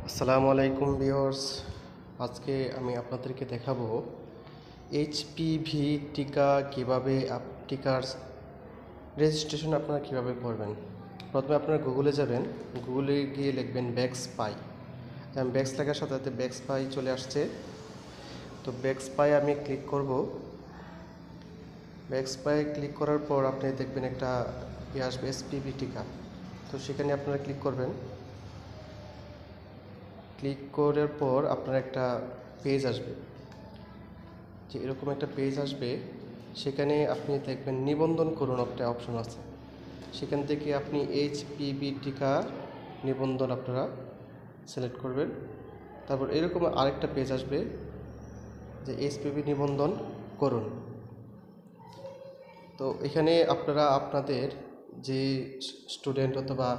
আসসালামু আলাইকুম ভিউয়ার্স। আজকে আমি আপনাদেরকে দেখাবো এইচপিভি টিকা কিভাবে টিকার রেজিস্ট্রেশন আপনারা কিভাবে করবেন। প্রথমে আপনারা গুগলে যাবেন, গুগলে গিয়ে লিখবেন ব্যাক্সপাই। আমি ব্যাক্স লেখার সাথে সাথে ব্যাক্সপাই চলে আসছে। তো ব্যাক্সপাই আমি ক্লিক করব। ব্যাক্সপাই ক্লিক করার পর আপনি দেখবেন একটা আসবে এইচপিভি টিকা। তো সেখানে আপনারা ক্লিক করবেন। ক্লিক করার পর আপনার একটা পেজ আসবে, যে এরকম একটা পেজ আসবে। সেখানে আপনি দেখবেন নিবন্ধন করুন একটা অপশন আছে, সেখান থেকে আপনি এইচপিভি টিকা নিবন্ধন আপনারা সিলেক্ট করবেন। তারপর এরকম আরেকটা পেজ আসবে যে এইচপিভি নিবন্ধন করুন। তো এখানে আপনারা আপনাদের যে স্টুডেন্ট অথবা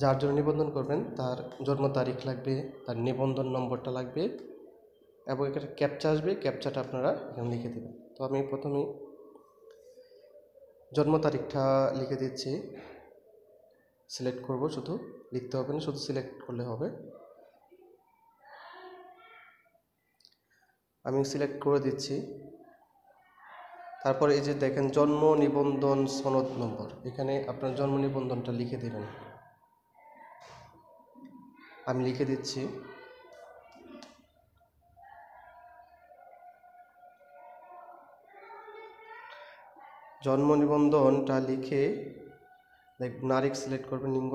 যার জন্য নিবন্ধন করবেন তার জন্ম তারিখ লাগবে, তার নিবন্ধন নম্বরটা লাগবে এবং এখানে ক্যাপচা আসবে। ক্যাপচাটা আপনারা এখানে লিখে দেবেন। তো আমি প্রথমে জন্ম তারিখটা লিখে দিচ্ছি। সিলেক্ট করব, শুধু লিখতে হবে না, শুধু সিলেক্ট করলে হবে। আমি সিলেক্ট করে দিচ্ছি। তারপর এই যে দেখেন জন্ম নিবন্ধন সনদ নম্বর, এখানে আপনার জন্ম নিবন্ধনটা লিখে দেবেন। আমি লিখে দিচ্ছি। জন্ম নিবন্ধনটা লিখে নারী সিলেক্ট করবেন, লিঙ্গ।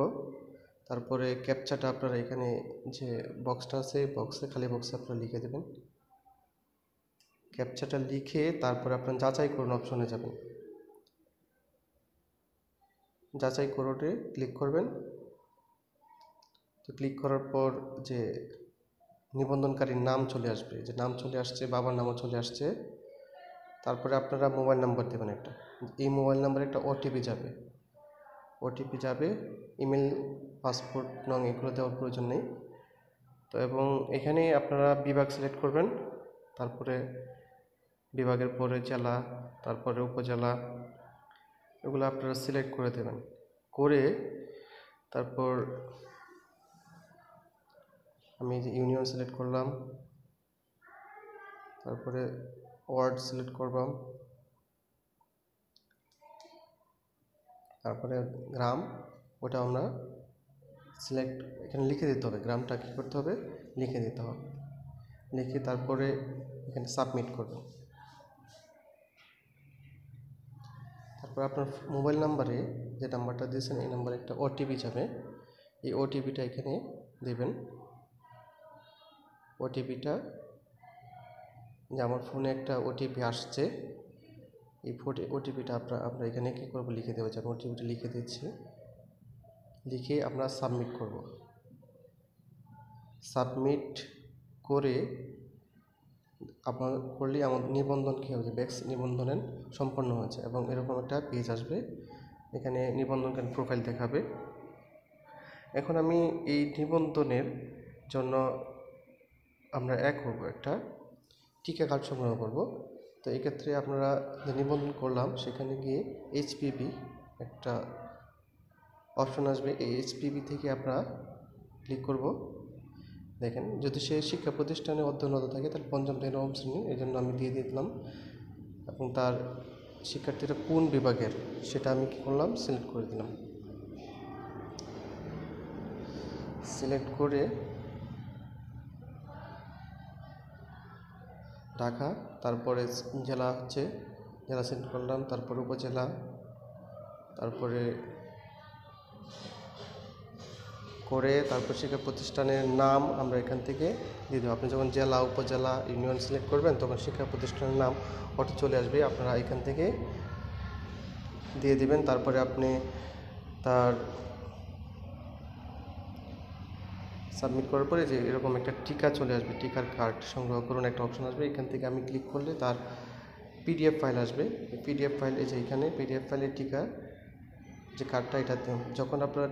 তারপরে ক্যাপচাটা আপনারা এখানে যে বক্সটা আছে বক্সে, খালি বক্সে আপনারা লিখে দেবেন। ক্যাপচাটা লিখে তারপরে আপনার যাচাই করুন অপশনে যাবেন। যাচাই করতে ক্লিক করবেন। তো ক্লিক করার পর যে নিবন্ধনকারীর নাম চলে আসবে, যে নাম চলে আসছে, বাবার নামও চলে আসছে। তারপরে আপনারা মোবাইল নাম্বার দেবেন একটা। এই মোবাইল নাম্বারে একটা ওটিপি যাবে, ইমেল, পাসপোর্ট নং এগুলো দেওয়ার প্রয়োজন নেই। তো এবং এখানে আপনারা বিভাগ সিলেক্ট করবেন। তারপরে বিভাগের পরে জেলা, তারপরে উপজেলা, এগুলো আপনারা সিলেক্ট করে দেবেন। করে তারপর আমি যে ইউনিয়ন সিলেক্ট করলাম, তারপরে ওয়ার্ড সিলেক্ট করলাম, তারপরে গ্রাম, ওটা আমরা সিলেক্ট এখানে লিখে দিতে হবে। গ্রামটা কী করতে হবে, লিখে দিতে হবে। লিখে তারপরে এখানে সাবমিট করবেন। তারপর আপনার মোবাইল নাম্বারে যে নাম্বারটা দিয়েছেন এই নাম্বারে একটা ওটিপি যাবে। এই ওটিপিটা এখানে দেবেন। ওটিপিটা, যে আমার ফোনে একটা ওটিপি আসছে, এই ওটিপিটা আমরা এখানে কী করবো, লিখে দেবো। যে ওটিপিটা লিখে দিচ্ছি, লিখে আমরা সাবমিট করব। সাবমিট করে আপনার করলেই আমার নিবন্ধন কী হবে, ব্যাক্স নিবন্ধনের সম্পন্ন হয়েছে এবং এরকম একটা পেজ আসবে। এখানে নিবন্ধনকারী প্রোফাইল দেখাবে। এখন আমি এই নিবন্ধনের জন্য আমরা করব একটা টিকা কার্ড সংগ্রহ করব। তো এক্ষেত্রে আপনারা যে নিবন্ধন করলাম সেখানে গিয়ে এইচপিভি একটা অপশন আসবে। এই এইচপিভি থেকে আপনারা ক্লিক করব। দেখেন, যদি সে শিক্ষা প্রতিষ্ঠানে অধ্যয়নরত থাকে তাহলে পঞ্চম থেকে নবম শ্রেণী, এই জন্য আমি দিয়ে দিলাম। এবং তার শিক্ষার্থীরা কোন বিভাগের সেটা আমি কী করলাম, সিলেক্ট করে দিলাম। সিলেক্ট করে ঢাকা, তারপরে জেলা হচ্ছে জেলা সিলেক্ট করলাম, তারপরে উপজেলা, তারপরে করে তারপর শিক্ষা প্রতিষ্ঠানের নাম আমরা এখান থেকে দিয়ে দেবো। আপনি যখন জেলা, উপজেলা, ইউনিয়ন সিলেক্ট করবেন তখন শিক্ষা প্রতিষ্ঠানের নাম অটো চলে আসবে, আপনারা এখান থেকে দিয়ে দিবেন। তারপরে আপনি তার সাবমিট করার পরে যে এরকম একটা টিকা চলে আসবে, টিকার কার্ড সংগ্রহ করুন একটা অপশন আসবে। এখান থেকে আমি ক্লিক করলে তার পিডিএফ ফাইল আসবে। পিডিএফ ফাইল, এই যে এখানে পিডিএফ ফাইলের টিকা যে কার্ডটা, এটা যখন আপনারা